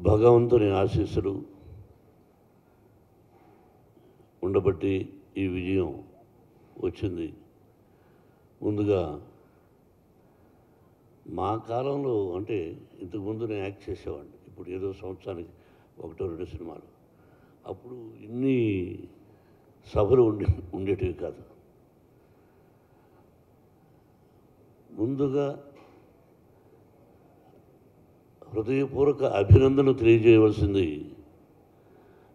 భగవంతుని ఆశీస్సులు ఉండబట్టి ఈ విజయం వచ్చింది. ముందుగా మా కాలంలో అంటే ఇంతకుముందు నేను యాక్ట్ చేసేవాడిని. ఇప్పుడు ఏదో సంవత్సరానికి 1-2 సినిమాలు. అప్పుడు ఇన్ని సభలు ఉండేటివి కాదు. ముందుగా హృదయపూర్వక అభినందనలు తెలియజేయవలసింది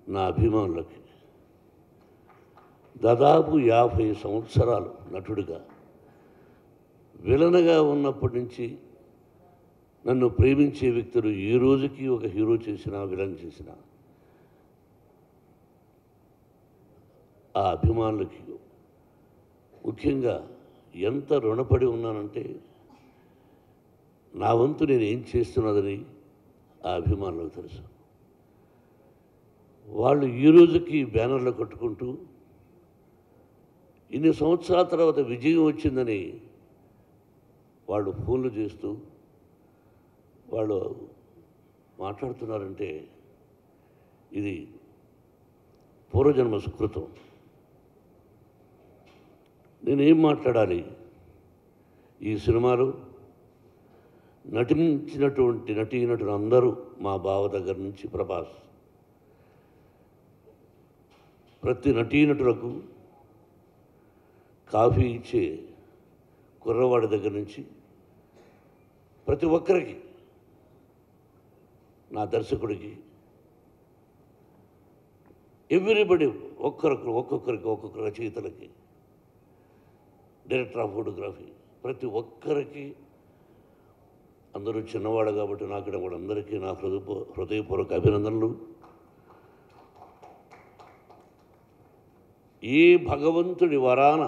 నా అభిమానులకి. దాదాపు 50 సంవత్సరాలు నటుడిగా విలన్గా ఉన్నప్పటి నుంచి నన్ను ప్రేమించే వ్యక్తులు ఈ రోజుకి ఒక హీరో చేసినా విలన్ చేసినా ఆ అభిమానులకి ముఖ్యంగా ఎంత రుణపడి ఉన్నానంటే నా వంతు నేను ఏం చేస్తున్నదని ఆ అభిమానులకు తెలుసు. వాళ్ళు ఈ రోజుకి బ్యానర్లు కట్టుకుంటూ ఇన్ని సంవత్సరాల తర్వాత విజయం వచ్చిందని వాళ్ళు ఫోన్లు చేస్తూ వాళ్ళు మాట్లాడుతున్నారంటే ఇది పూర్వజన్మ సుకృతం. నేనేం మాట్లాడాలి? ఈ సినిమాలో నటించినటువంటి నటీనటులు అందరూ మా బావ దగ్గర నుంచి ప్రభాస్, ప్రతి నటీనటులకు కాఫీ ఇచ్చే కుర్రవాడి దగ్గర నుంచి ప్రతి ఒక్కరికి, నా దర్శకుడికి, ఎవ్రీబడి ఒక్కొక్క రచయితలకి, డైరెక్టర్ ఆఫ్ ఫోటోగ్రఫీ, ప్రతి ఒక్కరికి, అందరూ చిన్నవాడు కాబట్టి నాకు కూడా అందరికీ నా హృదయపూర్వక అభినందనలు. ఈ భగవంతుడి వరాన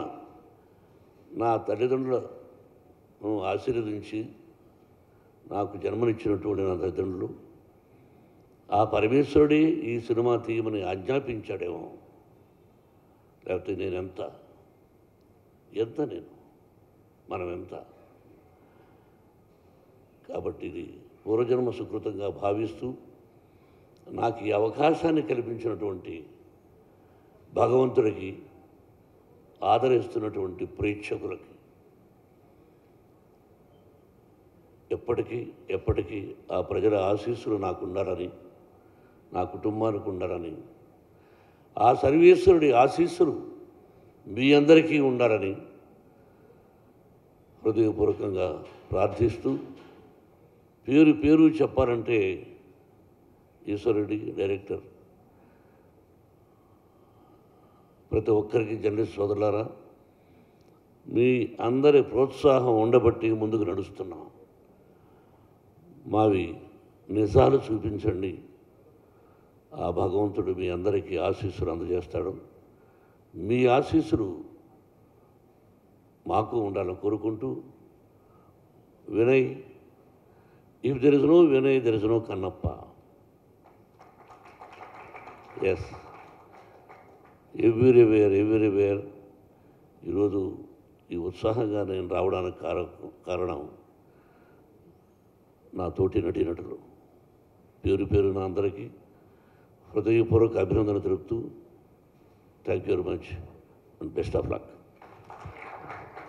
నా తల్లిదండ్రులను ఆశీర్వదించి నాకు జన్మనిచ్చినటువంటి నా తల్లిదండ్రులు, ఆ పరమేశ్వరుడే ఈ సినిమా తీయమని ఆజ్ఞాపించాడేమో. లేకపోతే నేను ఎంత మనం ఎంత. కాబట్టి ఇది పూర్వజన్మ సుకృతంగా భావిస్తూ నాకు ఈ అవకాశాన్ని కల్పించినటువంటి భగవంతుడికి, ఆదరిస్తున్నటువంటి ప్రేక్షకులకి ఎప్పటికీ ఆ ప్రజల ఆశీస్సులు నాకు ఉండాలని, నా కుటుంబానికి ఉండాలని, ఆ సర్వేశ్వరుడి ఆశీస్సులు మీ అందరికీ ఉండాలని హృదయపూర్వకంగా ప్రార్థిస్తూ, పేరు చెప్పాలంటే ఈశ్వరుడి డైరెక్టర్, ప్రతి ఒక్కరికి జర్నలిస్ట్ సోదరులారా, మీ అందరి ప్రోత్సాహం ఉండబట్టి ముందుకు నడుస్తున్నాం. మావి నిజాలు చూపించండి, ఆ భగవంతుడు మీ అందరికీ ఆశీస్సులు అందజేస్తాడు. మీ ఆశీస్సులు మాకు ఉండాలని కోరుకుంటూ, Vinay, if there is no Vinay there is no Kannappa. Yes, everywhere ఈరోజు ఈ ఉత్సాహంగా నేను రావడానికి కారణం నా తోటి నటీనటులు. పేరు నా అందరికీ హృదయపూర్వక అభినందన తెలుపుతూ, thank you very much and best of luck.